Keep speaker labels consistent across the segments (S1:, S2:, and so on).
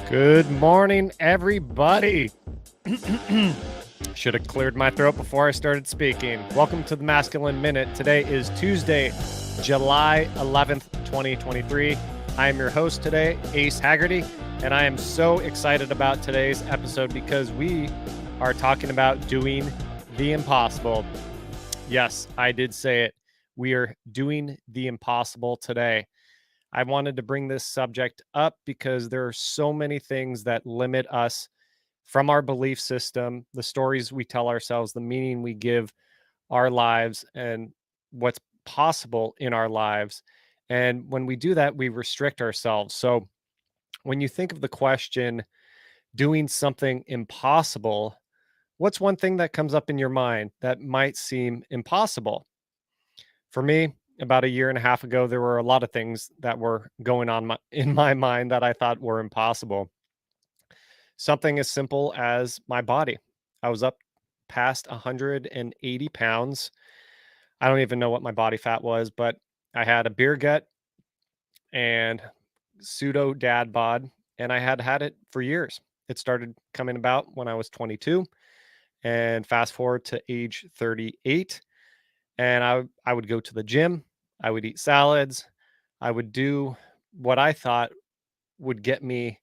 S1: Good morning, everybody. Should have cleared my throat before I started speaking. Welcome to the Masculine Minute. Today is Tuesday, July 11th, 2023. I am your host today, Ace Haggerty, and I am so excited about today's episode because we are talking about doing the impossible. Yes, I did say it. We are doing the impossible today. I wanted to bring this subject up because there are so many things that limit us from our belief system, the stories we tell ourselves, the meaning we give our lives, and what's possible in our lives. And when we do that, we restrict ourselves. So when you think of the question, doing something impossible, what's one thing that comes up in your mind that might seem impossible? For me, about a year and a half ago, there were a lot of things that were going on in my mind that I thought were impossible. Something as simple as my body. I was up past 180 pounds. I don't even know what my body fat was, but I had a beer gut and pseudo dad bod, and I had had it for years. It started coming about when I was 22, and fast forward to age 38, and I would go to the gym, I would eat salads, I would do what I thought would get me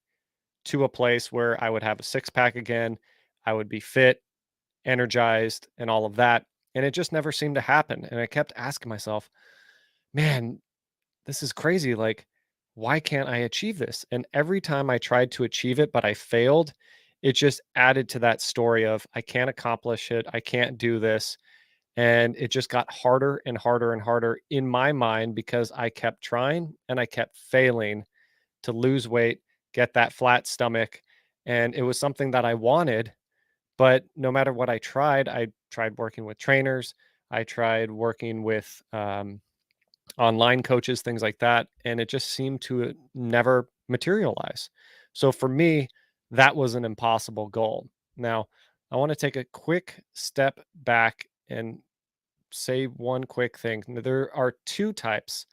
S1: to a place where I would have a six pack again, I would be fit, energized, and all of that, and it just never seemed to happen, and I kept asking myself, "Man, this is crazy, like, why can't I achieve this?" And every time I tried to achieve it, but I failed, it just added to that story of, "I can't accomplish it, I can't do this." And it just got harder and harder and harder in my mind because I kept trying and I kept failing to lose weight, get that flat stomach. And it was something that I wanted, but no matter what I tried working with trainers, I tried working with online coaches, things like that. And it just seemed to never materialize. So for me, that was an impossible goal. Now, I want to take a quick step back and say one quick thing. There are two types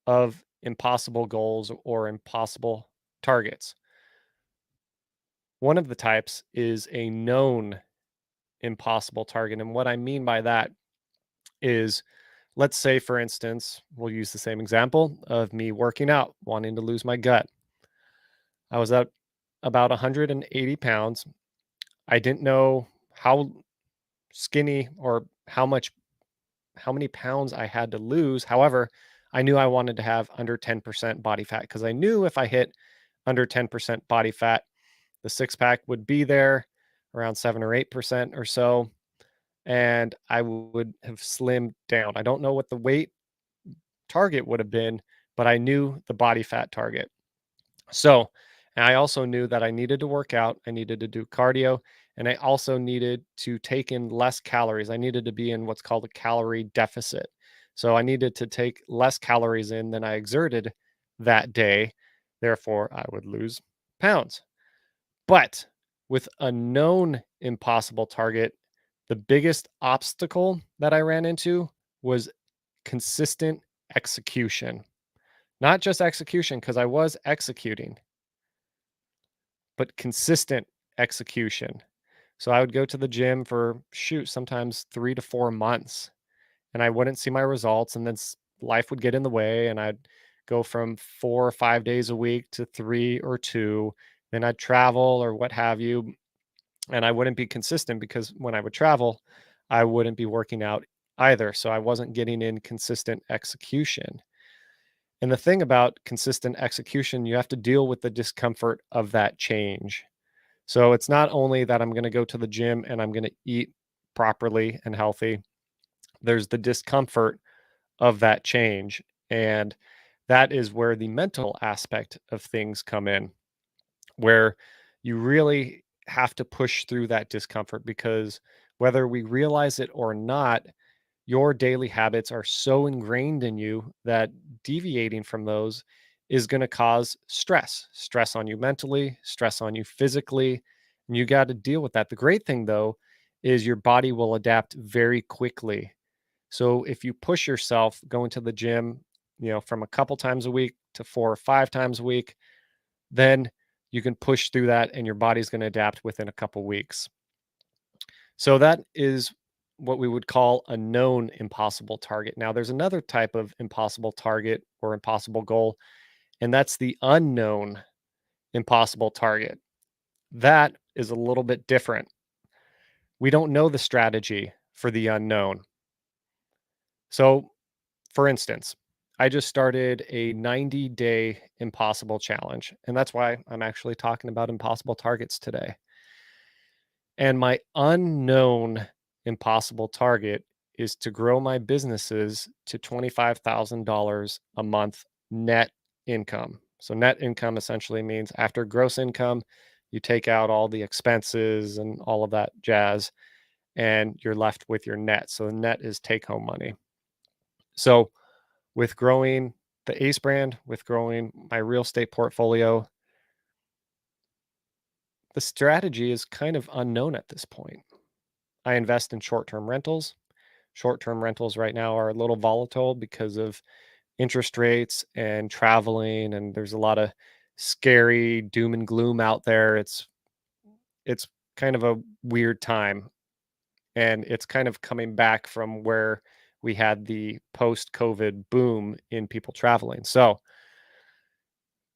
S1: of impossible goals or impossible targets. One of the types is a known impossible target. And what I mean by that is, let's say, for instance, we'll use the same example of me working out, wanting to lose my gut. I was at about 180 pounds. I didn't know how skinny or how many pounds I had to lose. However, I knew I wanted to have under 10% body fat because I knew if I hit under 10% body fat, the six pack would be there around 7 or 8% or so. And I would have slimmed down. I don't know what the weight target would have been, but I knew the body fat target. So, and I also knew that I needed to work out, I needed to do cardio, and I also needed to take in less calories. I needed to be in what's called a calorie deficit. So I needed to take less calories in than I exerted that day. Therefore, I would lose pounds. But with a known impossible target, the biggest obstacle that I ran into was consistent execution. Not just execution, because I was executing, but consistent execution. So I would go to the gym for sometimes 3 to 4 months, and I wouldn't see my results, and then life would get in the way, and I'd go from 4 or 5 days a week to 3 or 2, then I'd travel or what have you, and I wouldn't be consistent because when I would travel, I wouldn't be working out either, so I wasn't getting in consistent execution. And the thing about consistent execution, you have to deal with the discomfort of that change. So it's not only that I'm going to go to the gym and I'm going to eat properly and healthy, there's the discomfort of that change. And that is where the mental aspect of things come in, where you really have to push through that discomfort because whether we realize it or not, your daily habits are so ingrained in you that deviating from those is going to cause stress on you mentally, stress on you physically, and you got to deal with that. The great thing though is your body will adapt very quickly. So if you push yourself going to the gym, from a couple times a week to 4 or 5 times a week, then you can push through that and your body's going to adapt within a couple weeks. So that is what we would call a known impossible target. Now, there's another type of impossible target or impossible goal, and that's the unknown impossible target. That is a little bit different. We don't know the strategy for the unknown. So, for instance, I just started a 90-day impossible challenge, and that's why I'm actually talking about impossible targets today. And my unknown impossible target is to grow my businesses to $25,000 a month net income. So, net income essentially means after gross income, you take out all the expenses and all of that jazz, and you're left with your net. So, the net is take home money. So, with growing the Ace brand, with growing my real estate portfolio, the strategy is kind of unknown at this point. I invest in short term rentals. Short term rentals right now are a little volatile because of interest rates and traveling, and there's a lot of scary doom and gloom out there. It's kind of a weird time, and it's kind of coming back from where we had the post COVID boom in people traveling. So,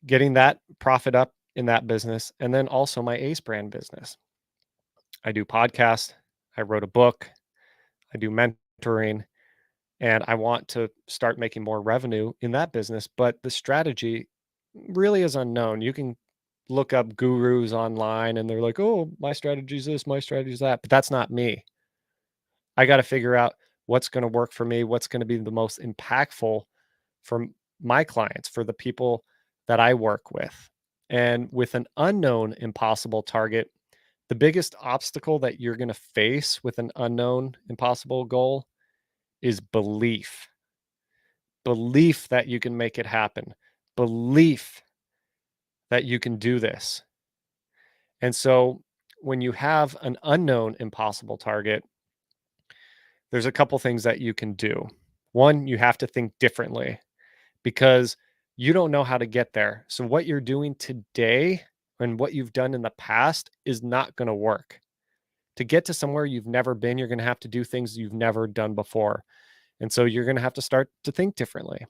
S1: getting that profit up in that business, and then also my Ace brand business. I do podcasts, I wrote a book, I do mentoring, and I want to start making more revenue in that business. But the strategy really is unknown. You can look up gurus online and they're like, oh, my strategy is this, my strategy is that. But that's not me. I got to figure out what's going to work for me, what's going to be the most impactful for my clients, for the people that I work with. And with an unknown impossible target, the biggest obstacle that you're going to face with an unknown impossible goal is belief. Belief that you can make it happen. Belief that you can do this. And so when you have an unknown impossible target, there's a couple things that you can do. One, you have to think differently because you don't know how to get there. So what you're doing today and what you've done in the past is not going to work. To get to somewhere you've never been, you're going to have to do things you've never done before. And so you're going to have to start to think differently.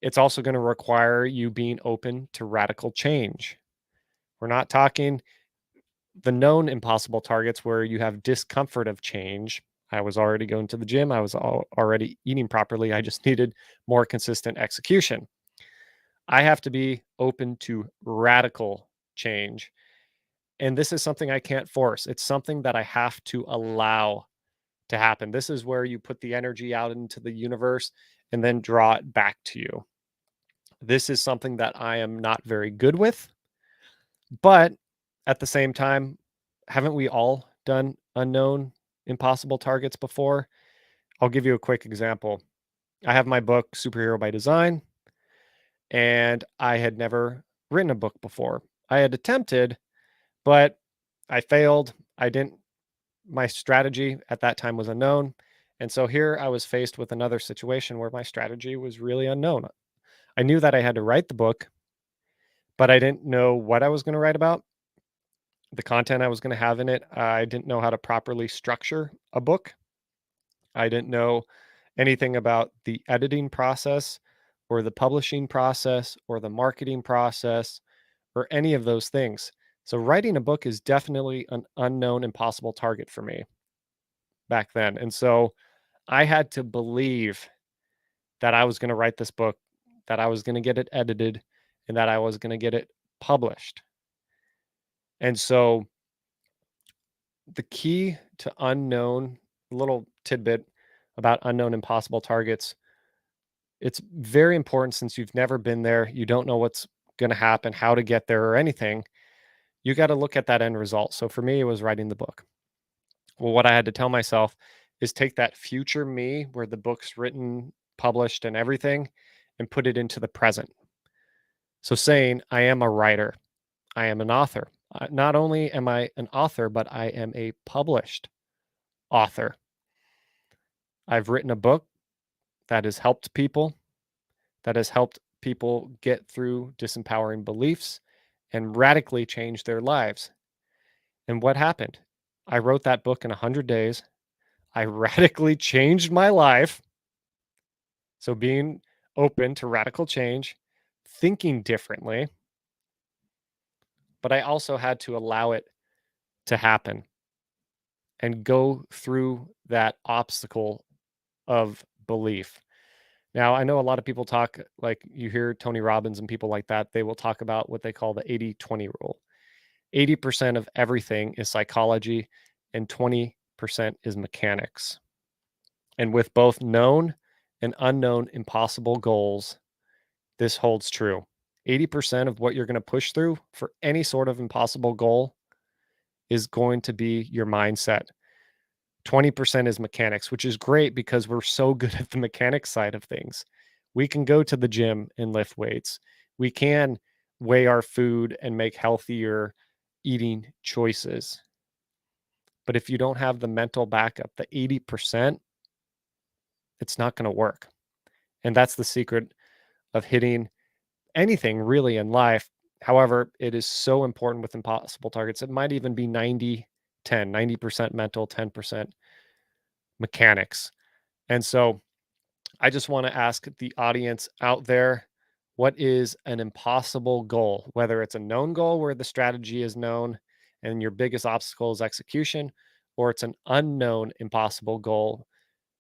S1: It's also going to require you being open to radical change. We're not talking the known impossible targets where you have discomfort of change. I was already going to the gym. I was already eating properly. I just needed more consistent execution. I have to be open to radical change. And this is something I can't force. It's something that I have to allow to happen. This is where you put the energy out into the universe and then draw it back to you. This is something that I am not very good with, but at the same time, haven't we all done unknown impossible targets before? I'll give you a quick example. I have my book, Superhero by Design, and I had never written a book before. I had attempted, but I failed. My strategy at that time was unknown. And so here I was faced with another situation where my strategy was really unknown. I knew that I had to write the book, but I didn't know what I was going to write about, the content I was going to have in it. I didn't know how to properly structure a book. I didn't know anything about the editing process or the publishing process or the marketing process or any of those things. So writing a book is definitely an unknown, impossible target for me back then. And so I had to believe that I was going to write this book, that I was going to get it edited, and that I was going to get it published. And so the key to unknown, little tidbit about unknown impossible targets, it's very important since you've never been there, you don't know what's going to happen, how to get there, or anything. You got to look at that end result. So for me, it was writing the book. Well, what I had to tell myself is take that future me where the book's written, published, and everything, and put it into the present. So saying, I am a writer, I am an author. Not only am I an author, but I am a published author. I've written a book that has helped people, that has helped people get through disempowering beliefs and radically change their lives. And what happened? I wrote that book in 100 days. I radically changed my life. So being open to radical change, thinking differently, but I also had to allow it to happen and go through that obstacle of belief. Now, I know a lot of people talk, like you hear Tony Robbins and people like that, they will talk about what they call the 80-20 rule. 80% of everything is psychology and 20% is mechanics. And with both known and unknown impossible goals, this holds true. 80% of what you're going to push through for any sort of impossible goal is going to be your mindset. 20% is mechanics, which is great because we're so good at the mechanics side of things. We can go to the gym and lift weights. We can weigh our food and make healthier eating choices. But if you don't have the mental backup, the 80%, it's not going to work. And that's the secret of hitting anything really in life. However, it is so important with impossible targets. It might even be 90-10, 90% mental, 10% mechanics. And so I just want to ask the audience out there, what is an impossible goal? Whether it's a known goal where the strategy is known and your biggest obstacle is execution, or it's an unknown impossible goal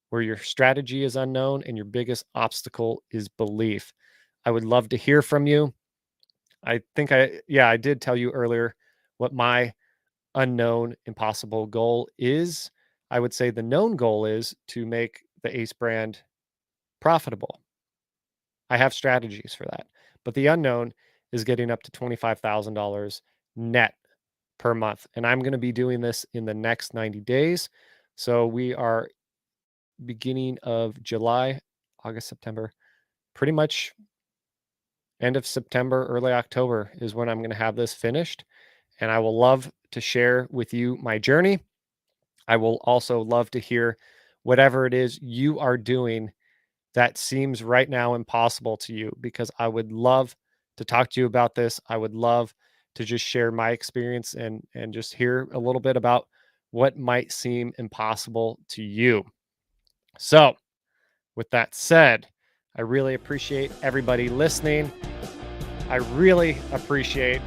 S1: where your strategy is unknown and your biggest obstacle is belief. I would love to hear from you. I think I did tell you earlier what my unknown impossible goal is. I would say the known goal is to make the Ace brand profitable. I have strategies for that. But the unknown is getting up to $25,000 net per month. And I'm going to be doing this in the next 90 days. So we are beginning of July, August, September, pretty much end of September, early October is when I'm going to have this finished. And I will love to share with you my journey. I will also love to hear whatever it is you are doing that seems right now impossible to you, because I would love to talk to you about this. I would love to just share my experience and just hear a little bit about what might seem impossible to you. So with that said, I really appreciate everybody listening. I really appreciate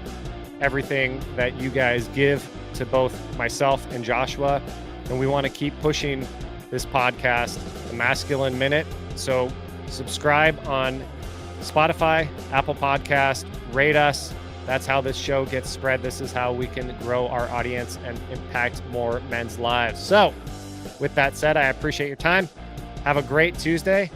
S1: everything that you guys give to both myself and Joshua. And we want to keep pushing this podcast, The Masculine Minute. So subscribe on Spotify, Apple Podcast, rate us. That's how this show gets spread. This is how we can grow our audience and impact more men's lives. So with that said, I appreciate your time. Have a great Tuesday.